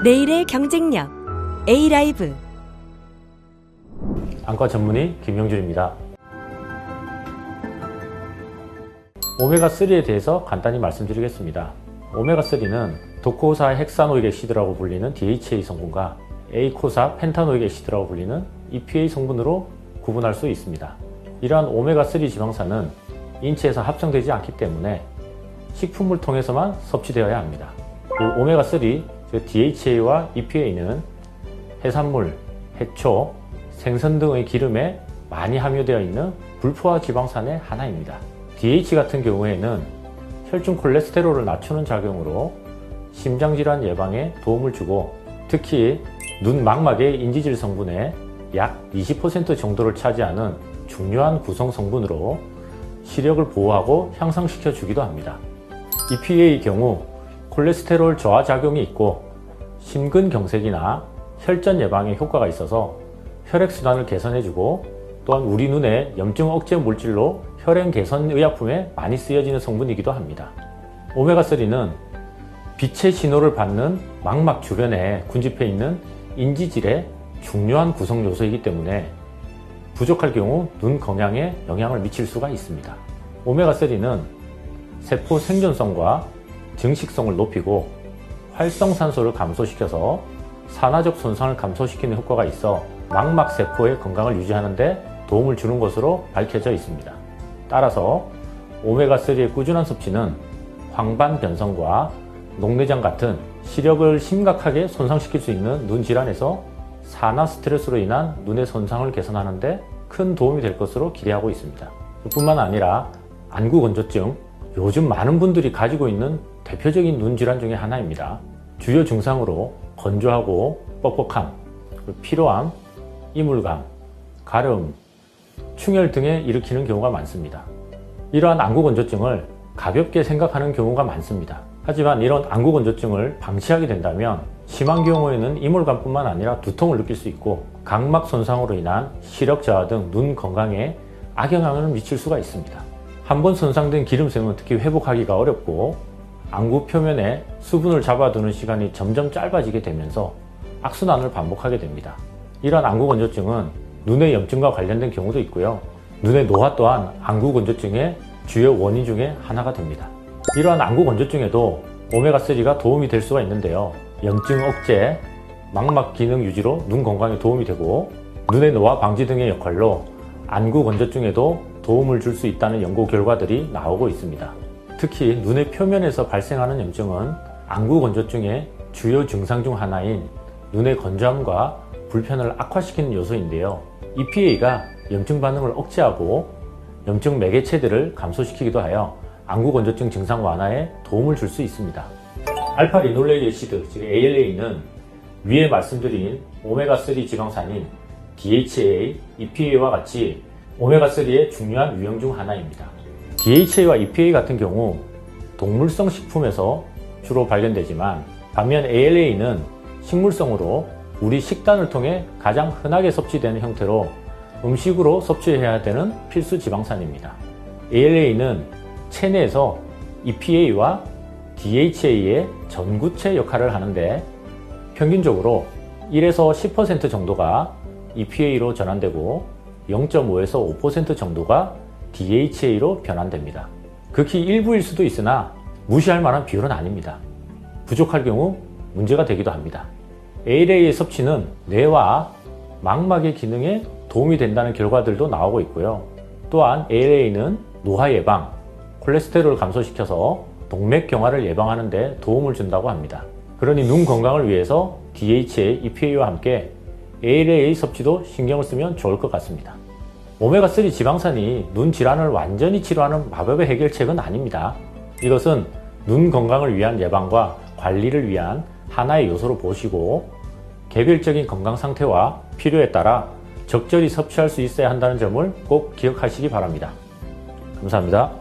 내일의 경쟁력 A라이브. 안과 전문의 김영준입니다. 오메가3에 대해서 간단히 말씀드리겠습니다. 오메가3는 도코사 헥사노익 애시드라고 불리는 DHA 성분과 에이코사 펜타노익 애시드라고 불리는 EPA 성분으로 구분할 수 있습니다. 이러한 오메가3 지방산은 인체에서 합성되지 않기 때문에 식품을 통해서만 섭취되어야 합니다. 오메가3, 즉 DHA와 EPA는 해산물, 해초, 생선 등의 기름에 많이 함유되어 있는 불포화 지방산의 하나입니다. DH 같은 경우에는 혈중 콜레스테롤을 낮추는 작용으로 심장질환 예방에 도움을 주고, 특히 눈 망막의 인지질 성분의 약 20% 정도를 차지하는 중요한 구성 성분으로 시력을 보호하고 향상시켜 주기도 합니다. EPA의 경우 콜레스테롤 저하 작용이 있고 심근경색이나 혈전 예방에 효과가 있어서 혈액순환을 개선해주고, 또한 우리 눈의 염증 억제 물질로 혈행 개선 의약품에 많이 쓰여지는 성분이기도 합니다. 오메가3는 빛의 신호를 받는 망막 주변에 군집해 있는 인지질의 중요한 구성 요소이기 때문에 부족할 경우 눈 건강에 영향을 미칠 수가 있습니다. 오메가3는 세포 생존성과 증식성을 높이고 활성산소를 감소시켜서 산화적 손상을 감소시키는 효과가 있어 망막 세포의 건강을 유지하는 데 도움을 주는 것으로 밝혀져 있습니다. 따라서 오메가3의 꾸준한 섭취는 황반 변성과 녹내장 같은 시력을 심각하게 손상시킬 수 있는 눈 질환에서 산화 스트레스로 인한 눈의 손상을 개선하는 데 큰 도움이 될 것으로 기대하고 있습니다. 뿐만 아니라 안구건조증, 요즘 많은 분들이 가지고 있는 대표적인 눈 질환 중에 하나입니다. 주요 증상으로 건조하고 뻑뻑함, 피로함, 이물감, 가려움, 충혈 등에 일으키는 경우가 많습니다. 이러한 안구건조증을 가볍게 생각하는 경우가 많습니다. 하지만 이런 안구건조증을 방치하게 된다면 심한 경우에는 이물감뿐만 아니라 두통을 느낄 수 있고 각막 손상으로 인한 시력 저하 등 눈 건강에 악영향을 미칠 수가 있습니다. 한번 손상된 기름샘은 특히 회복하기가 어렵고 안구 표면에 수분을 잡아두는 시간이 점점 짧아지게 되면서 악순환을 반복하게 됩니다. 이러한 안구건조증은 눈의 염증과 관련된 경우도 있고요. 눈의 노화 또한 안구건조증의 주요 원인 중에 하나가 됩니다. 이러한 안구건조증에도 오메가3가 도움이 될 수가 있는데요. 염증 억제, 망막 기능 유지로 눈 건강에 도움이 되고 눈의 노화 방지 등의 역할로 안구건조증에도 도움을 줄 수 있다는 연구 결과들이 나오고 있습니다. 특히 눈의 표면에서 발생하는 염증은 안구건조증의 주요 증상 중 하나인 눈의 건조함과 불편을 악화시키는 요소인데요. EPA가 염증 반응을 억제하고 염증 매개체들을 감소시키기도 하여 안구건조증 증상 완화에 도움을 줄 수 있습니다. 알파-리놀레이크 애시드, 즉 ALA는 위에 말씀드린 오메가3 지방산인 DHA, EPA와 같이 오메가3의 중요한 유형 중 하나입니다. DHA와 EPA 같은 경우 동물성 식품에서 주로 발견되지만, 반면 ALA는 식물성으로 우리 식단을 통해 가장 흔하게 섭취되는 형태로 음식으로 섭취해야 되는 필수 지방산입니다. ALA는 체내에서 EPA와 DHA의 전구체 역할을 하는데 평균적으로 1에서 10% 정도가 EPA로 전환되고 0.5에서 5% 정도가 DHA로 변환됩니다. 극히 일부일 수도 있으나 무시할 만한 비율은 아닙니다. 부족할 경우 문제가 되기도 합니다. ALA의 섭취는 뇌와 망막의 기능에 도움이 된다는 결과들도 나오고 있고요. 또한 ALA는 노화 예방, 콜레스테롤을 감소시켜서 동맥경화를 예방하는 데 도움을 준다고 합니다. 그러니 눈 건강을 위해서 DHA, EPA와 함께 ALA 섭취도 신경을 쓰면 좋을 것 같습니다. 오메가3 지방산이 눈 질환을 완전히 치료하는 마법의 해결책은 아닙니다. 이것은 눈 건강을 위한 예방과 관리를 위한 하나의 요소로 보시고 개별적인 건강 상태와 필요에 따라 적절히 섭취할 수 있어야 한다는 점을 꼭 기억하시기 바랍니다. 감사합니다.